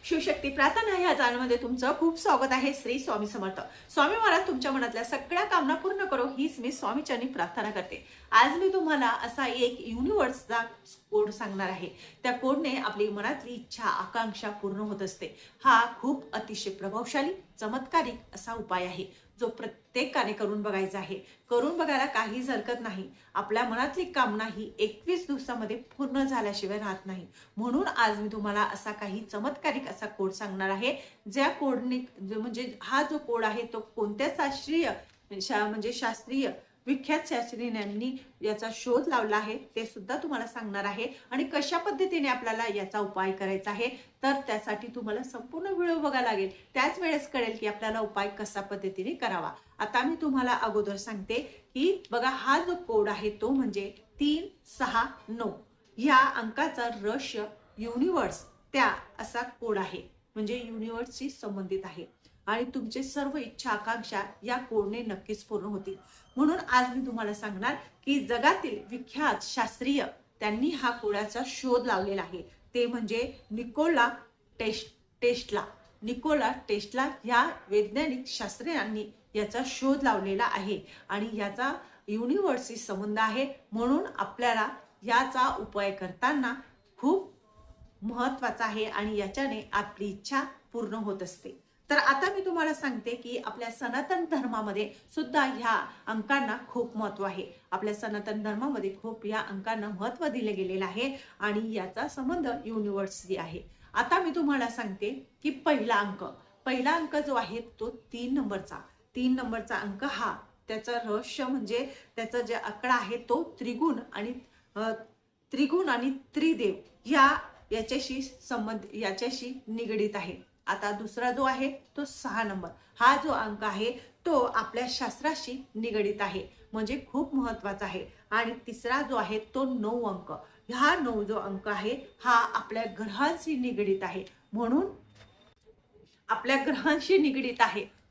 शिवशक्ती प्रार्थना ह्या चॅनलमध्ये तुमचं खूप स्वागत आहे। श्री स्वामी समर्थ। स्वामी महाराज तुमच्या मनातल्या सगळ्या कामना पूर्ण करो हीच मी स्वामीचरणी प्रार्थना करते। आज मी तुम्हाला असा एक युनिवर्सचा कोड सांगणार आहे। त्या कोडने आपली मनातली इच्छा आकांक्षा पूर्ण होत असते। हा खूप अतिशय प्रभावशाली चमत्कारिक असा उपाय आहे जो प्रत्येकाने करून बघायचा आहे। करून बघायला काहीच हरकत नाही। आपल्या मनातली कामना ही 21 दिवसामध्ये पूर्ण झाल्याशिवाय राहत नाही। म्हणून आज मी तुम्हाला असा काही चमत्कारिक असा कोड सांगणार आहे। ज्या कोडने म्हणजे हा जो कोड आहे तो कोणत्या शास्त्रीय विख्यात शास्त्रज्ञांनी याचा शोध लावला आहे ते सुद्धा तुम्हाला सांगणार आहे। आणि कशा पद्धतीने आपल्याला याचा उपाय करायचा आहे तर त्यासाठी तुम्हाला संपूर्ण व्हिडिओ बघायला लागेल। त्याच वेळेस कळेल की आपल्याला उपाय कशा पद्धतीने करावा। आता मी तुम्हाला अगोदर सांगते की बघा हा जो कोड आहे तो म्हणजे 369 या अंकाचा रहस्य युनिवर्स त्या असा कोड आहे। म्हणजे युनिवर्सशी संबंधित आहे आणि तुमचे सर्व इच्छा आकांक्षा या कोडने नक्कीच पूर्ण होतील। म्हणून आज मी तुम्हाला सांगणार की जगातील विख्यात शास्त्रीय त्यांनी हा कोडाचा शोध लावलेला आहे ते म्हणजे निकोला टेस्ला या वैज्ञानिक शास्त्रज्ञांनी याचा शोध लावलेला आहे आणि याचा युनिवर्सशी संबंध आहे। म्हणून आपल्याला याचा उपाय करताना खूप महत्त्वाचा आहे आणि याच्याने आपली इच्छा पूर्ण होत असते। तर आता मी तुम्हाला सांगते की आपल्या सनातन धर्मामध्ये सुद्धा ह्या अंकांना खूप महत्त्व आहे। आपल्या सनातन धर्मामध्ये खूप या अंकांना महत्त्व दिले गेलेले आहे आणि याचा संबंध युनिवर्सशी आहे। आता मी तुम्हाला सांगते की पहिला अंक जो आहे तो 3 नंबरचा अंक हा त्याचा रहस्य म्हणजे त्याचा जे आकडा आहे तो त्रिगुण आणि त्रिदेव याच्याशी निगडित आहे। आता दुसरा जो आहे तो 6 नंबर हा जो अंक आहे तो आपल्या शास्त्राशी निगडित आहे म्हणजे खूप महत्त्वाचा आहे। आणि तिसरा जो आहे तो 9 अंक हा 9 जो अंक आहे हा आपल्या ग्रहांशी निगडित आहे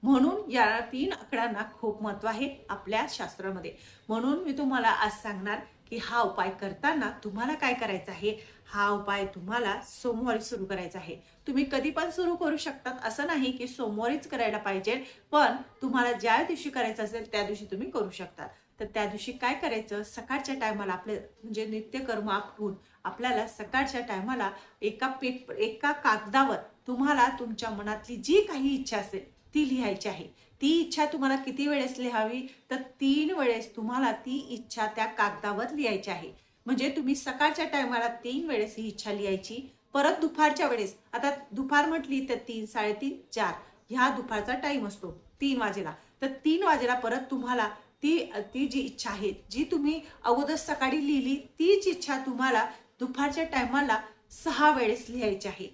म्हणून या 3 आकड्यांना खूप महत्त्व आहे आपल्या शास्त्रामध्ये। म्हणून मी तुम्हाला आज सांगणार की हा उपाय करताना तुम्हाला काय करायचं आहे। हा उपाय तुम्हाला सोमवारी सुरू करायचा आहे। तुम्ही कधी पण सुरू करू शकतात असं नाही की सोमवारीच करायला पाहिजे, पण तुम्हाला ज्या दिवशी करायचं असेल त्या दिवशी तुम्ही करू शकता। तर त्या दिवशी काय करायचं, सकाळच्या टायमाला आपले म्हणजे नित्यकर्म आटपून आपल्याला सकाळच्या टायमाला एका कागदावर तुम्हाला तुमच्या मनातली जी काही इच्छा असेल ती लिहायची आहे। ती इच्छा तुम्हाला किती वेळेस लिहावी तर 3 वेळेस तुम्हाला ती इच्छा त्या कागदावर लिहायची आहे। म्हणजे तुम्ही सकाळच्या टायमाला 3 वेळेस ही इच्छा लिहायची। परत दुपारच्या वेळेस, आता दुपार म्हटली तर 3, 3:30, 4 ह्या दुपारचा टाइम असतो 3 वाजेला। तर 3 वाजेला परत तुम्हाला ती जी इच्छा आहे जी तुम्ही अगोदर सकाळी लिहिली तीच इच्छा तुम्हाला दुपारच्या टायमाला 6 वेळेस लिहायची आहे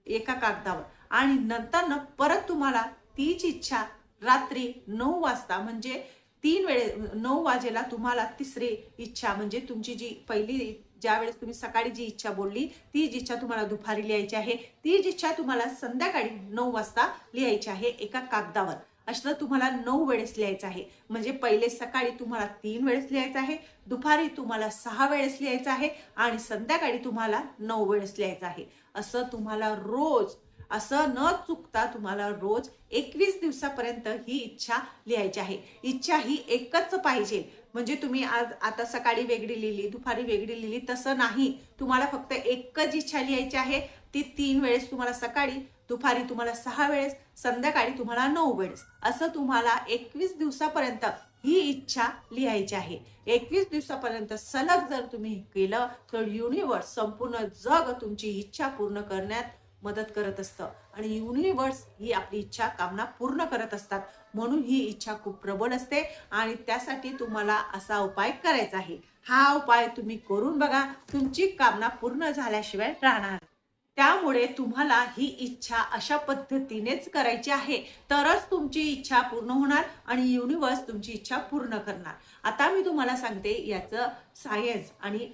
एका कागदावर। आणि नंतर परत तुम्हाला तीच इच्छा रात्री 9 वाजता म्हणजे 9 वाजेला तुम्हाला तिसरी इच्छा म्हणजे तुमची जी पहिली ज्या वेळेस तुम्ही सकाळी जी इच्छा बोलली तीच इच्छा तुम्हाला दुपारी लिहायची आहे। तीच इच्छा तुम्हाला संध्याकाळी 9 वाजता लिहायची आहे एका कागदावर। असं तुम्हाला 9 वेळेस लिहायचं आहे। म्हणजे पहिले सकाळी तुम्हाला 3 वेळेस लिहायचं आहे, दुपारी तुम्हाला 6 वेळेस लिहायचं आहे आणि संध्याकाळी तुम्हाला 9 वेळेस लिहायचं आहे। असं तुम्हाला रोज असं न चुकता तुम्हाला रोज 21 दिवसापर्यंत ही इच्छा लिहायची आहे। इच्छा ही एकच पाहिजे। म्हणजे तुम्ही आता सकाळी वेगळी लिहिली दुपारी वेगळी लिहिली तसं नाही, तुम्हाला फक्त एकच इच्छा लिहायची आहे। ती 3 वेळेस तुम्हाला सकाळी, दुपारी तुम्हाला 6 वेळेस, संध्याकाळी तुम्हाला 9 वेळेस असं तुम्हाला 21 दिवसापर्यंत ही इच्छा लिहायची आहे। 21 दिवसापर्यंत सलग जर तुम्ही केलं तर युनिवर्स संपूर्ण जग तुमची इच्छा पूर्ण करण्यात मदत करत असतं आणि युनिवर्स ही आपली इच्छा कामना पूर्ण करत असतात। म्हणून ही इच्छा खूप प्रबळ असते आणि त्यासाठी तुम्हाला असा उपाय करायचा आहे। हा उपाय तुम्ही करून बघा, तुमची कामना पूर्ण झाल्याशिवाय राहणार। त्यामुळे तुम्हाला ही इच्छा अशा पद्धतीनेच करायची आहे तरच तुमची इच्छा पूर्ण होणार आणि युनिवर्स तुमची इच्छा पूर्ण करणार। आता मी तुम्हाला सांगते याचं सायन्स आणि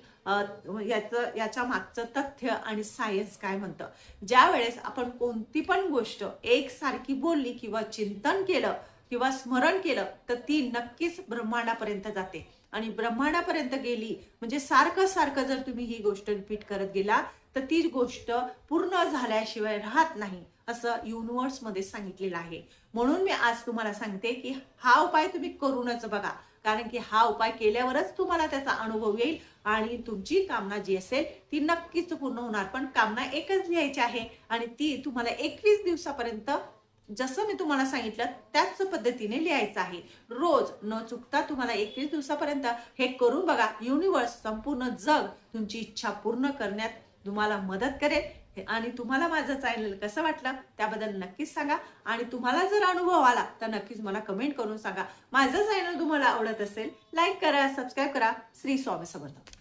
याच्या मागचं तथ्य आणि सायन्स काय म्हणतं। ज्या वेळेस आपण कोणती पण गोष्ट एकसारखी बोलली किंवा चिंतन केलं किंवा स्मरण केलं तर ती नक्कीच ब्रह्मांडापर्यंत जाते आणि ब्रह्मांडापर्यंत गेली म्हणजे सारखं जर तुम्ही ही गोष्ट रिपीट करत गेला तर ती गोष्ट पूर्ण झाल्याशिवाय राहत नाही असं युनिव्हर्समध्ये सांगितलेलं आहे. म्हणून मी आज तुम्हाला सांगते की हा उपाय तुम्ही करूनच बघा, कारण की हा उपाय केल्यावरच तुम्हाला त्याचा अनुभव येईल आणि तुमची कामना जी असेल ती नक्कीच पूर्ण होणार. पण कामना एकच लिहायची आहे आणि ती तुम्हाला 21 दिवसापर्यंत जसं मी तुम्हाला सांगितलं त्याच पद्धतीने लिहायचं आहे. रोज न चुकता तुम्हाला 21 दिवसापर्यंत हे करून बघा. युनिव्हर्स, संपूर्ण जग तुमची इच्छा पूर्ण करण्यात तुम्हाला मदत करेल. आणि तुम्हाला माझं चॅनल कसं वाटलं त्याबद्दल नक्कीच सांगा आणि तुम्हाला जर अनुभव आला तर नक्कीच मला कमेंट करून सांगा. माझं चॅनल तुम्हाला आवडत असेल लाईक करा, सबस्क्राईब करा. श्री स्वामी समर्थ.